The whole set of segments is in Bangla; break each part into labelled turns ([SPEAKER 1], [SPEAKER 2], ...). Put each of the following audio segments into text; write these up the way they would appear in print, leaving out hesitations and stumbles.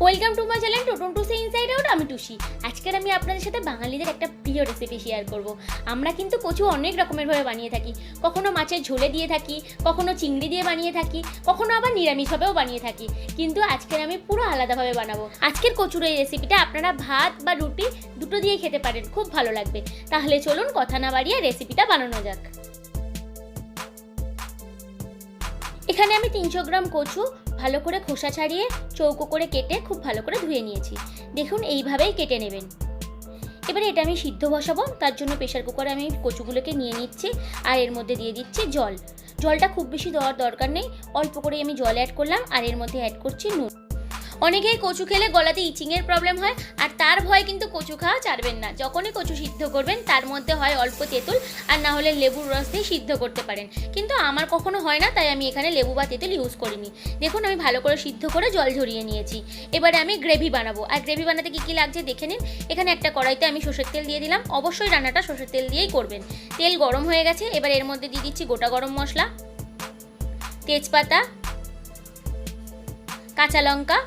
[SPEAKER 1] Welcome to my channel Toton to say inside out. আমি টুসি। আজকের আমি আপনাদের সাথে বাঙালিদের একটা প্রিয় রেসিপি শেয়ার করব। আমরা কিন্তু কচু অনেক রকমের ভাবে বানিয়ে থাকি। কখনো মাছের ঝোলে দিয়ে থাকি, কখনো চিংড়ি দিয়ে বানিয়ে থাকি, কখনো আবার নিরামিষভাবেও বানিয়ে থাকি। কিন্তু আজকের আমি পুরো আলাদাভাবে বানাবো। আজকের কচুর এই রেসিপিটা আপনারা ভাত বা রুটি দুটো দিয়ে খেতে পারেন, খুব ভালো লাগবে। তাহলে চলুন কথা না বাড়িয়ে রেসিপিটা বানানো যাক। এখানে আমি 300 গ্রাম কচু ভালো করে খোসা ছাড়িয়ে চৌকো করে কেটে খুব ভালো করে ধুয়ে নিয়েছি। দেখুন এইভাবেই কেটে নেবেন। এবারে এটা আমি সিদ্ধ বসাবো, তার জন্য প্রেশার কুকারে আমি কচুগুলোকে নিয়ে নিচ্ছি আর এর মধ্যে দিয়ে দিচ্ছি জল। জলটা খুব বেশি দেওয়ার দরকার নেই, অল্প করে আমি জল অ্যাড করলাম আর এর মধ্যে অ্যাড করছি নুন। অনেকেই কচু খেলে গলাতে ইচিংয়ের প্রবলেম হয়, আর তার ভয় কিন্তু কচু খাওয়া ছাড়বেন না। যখনই কচু সিদ্ধ করবেন তার মধ্যে হয় অল্প তেঁতুল আর না হলে লেবুর রস দিয়ে সিদ্ধ করতে পারেন, কিন্তু আমার কখনো হয় না, তাই আমি এখানে লেবু বা তেঁতুল ইউজ করিনি। দেখুন আমি ভালো করে সিদ্ধ করে জল ঝরিয়ে নিয়েছি। এবারে আমি গ্রেভি বানাবো, আর গ্রেভি বানাতে কী কী লাগছে দেখে নিন। এখানে একটা কড়াইতে আমি সর্ষের তেল দিয়ে দিলাম। অবশ্যই রান্নাটা সর্ষের তেল দিয়েই করবেন। তেল গরম হয়ে গেছে, এবার এর মধ্যে দিয়ে দিচ্ছি গোটা গরম মশলা, তেজপাতা, কাঁচা লঙ্কা,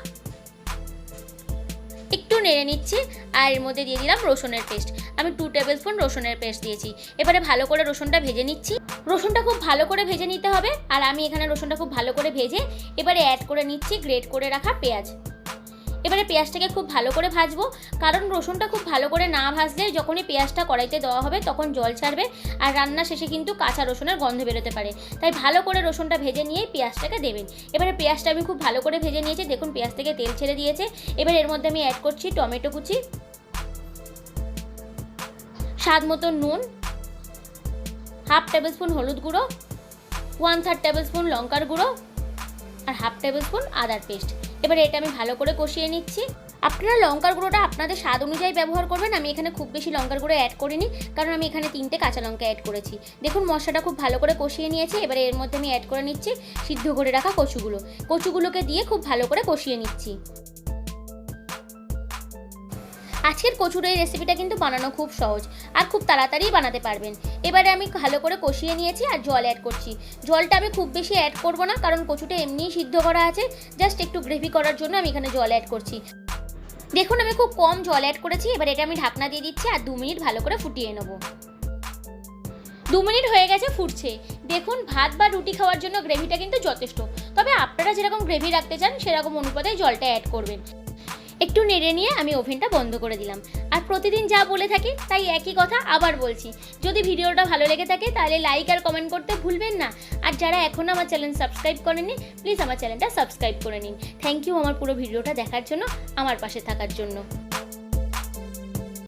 [SPEAKER 1] একটু নেড়ে নিচ্ছি আর এর মধ্যে দিয়ে দিলাম রসুনের পেস্ট। আমি 2 টেবিল স্পুন রসুনের পেস্ট দিয়েছি। এবারে ভালো করে রসুনটা ভেজে নিচ্ছি। রসুনটা খুব ভালো করে ভেজে নিতে হবে, আর আমি এখানে রসুনটা খুব ভালো করে ভেজে এবারে অ্যাড করে নিচ্ছি গ্রেট করে রাখা পেঁয়াজ। এবারে পেঁয়াজটাকে খুব ভালো করে ভাজবো, কারণ রসুনটা খুব ভালো করে না ভাজলে যখনই পেঁয়াজটা কড়াইতে দেওয়া হবে তখন জল ছাড়বে আর রান্না শেষে কিন্তু কাঁচা রসুনের গন্ধ বেরোতে পারে। তাই ভালো করে রসুনটা ভেজে নিয়ে পেঁয়াজটাকে দেবেন। এবারে পেঁয়াজটা আমি খুব ভালো করে ভেজে নিয়েছি। দেখুন পেঁয়াজ থেকে তেল ছেড়ে দিয়েছে। এবার এর মধ্যে আমি অ্যাড করছি টমেটো কুচি, স্বাদ মতো নুন, হাফ টেবিল স্পুন হলুদ গুঁড়ো, 1/3 টেবিল স্পুন লঙ্কার গুঁড়ো আর হাফ টেবিল স্পুন আদার পেস্ট। এবারে এটা আমি ভালো করে কষিয়ে নিচ্ছি। আপনারা লঙ্কার গুঁড়োটা আপনাদের স্বাদ অনুযায়ী ব্যবহার করবেন। আমি এখানে খুব বেশি লঙ্কার গুঁড়ো অ্যাড করিনি, কারণ আমি এখানে 3টে কাঁচা লঙ্কা অ্যাড করেছি। দেখুন মশলাটা খুব ভালো করে কষিয়ে নিয়েছি। এবারে এর মধ্যে আমি অ্যাড করে নিচ্ছি সিদ্ধ করে রাখা কচুগুলোকে দিয়ে খুব ভালো করে কষিয়ে নিচ্ছি। আজকের কচুর এই রেসিপিটা কিন্তু বানানো খুব সহজ আর খুব তাড়াতাড়ি বানাতে পারবেন। এবারে আমি ভালো করে কষিয়ে নিয়েছি আর জল অ্যাড করছি। জলটা আমি খুব বেশি অ্যাড করব না, কারণ কচুটা এমনিই সিদ্ধ করা আছে। জাস্ট একটু গ্রেভি করার জন্য আমি এখানে জল অ্যাড করছি। দেখুন আমি খুব কম জল অ্যাড করেছি। এবার এটা আমি ঢাকনা দিয়ে দিচ্ছি আর 2 মিনিট ভালো করে ফুটিয়ে নেব। 2 মিনিট হয়ে গেছে, ফুটছে। দেখুন ভাত বা রুটি খাওয়ার জন্য গ্রেভিটা কিন্তু যথেষ্ট, তবে আপনারা যেরকম গ্রেভি রাখতে চান সেরকম অনুপাতে জলটা অ্যাড করবেন। একটু নেড়ে নিয়ে আমি ওভেনটা বন্ধ করে দিলাম। আর প্রতিদিন যা বলে থাকি তাই একই কথা আবার বলছি, যদি ভিডিওটা ভালো লেগে থাকে তাহলে লাইক আর কমেন্ট করতে ভুলবেন না। আর যারা এখনও আমার চ্যানেল সাবস্ক্রাইব করেননি প্লিজ আমার চ্যানেলটা সাবস্ক্রাইব করে নিন। থ্যাংক ইউ আমার পুরো ভিডিওটা দেখার জন্য, আমার পাশে থাকার জন্য।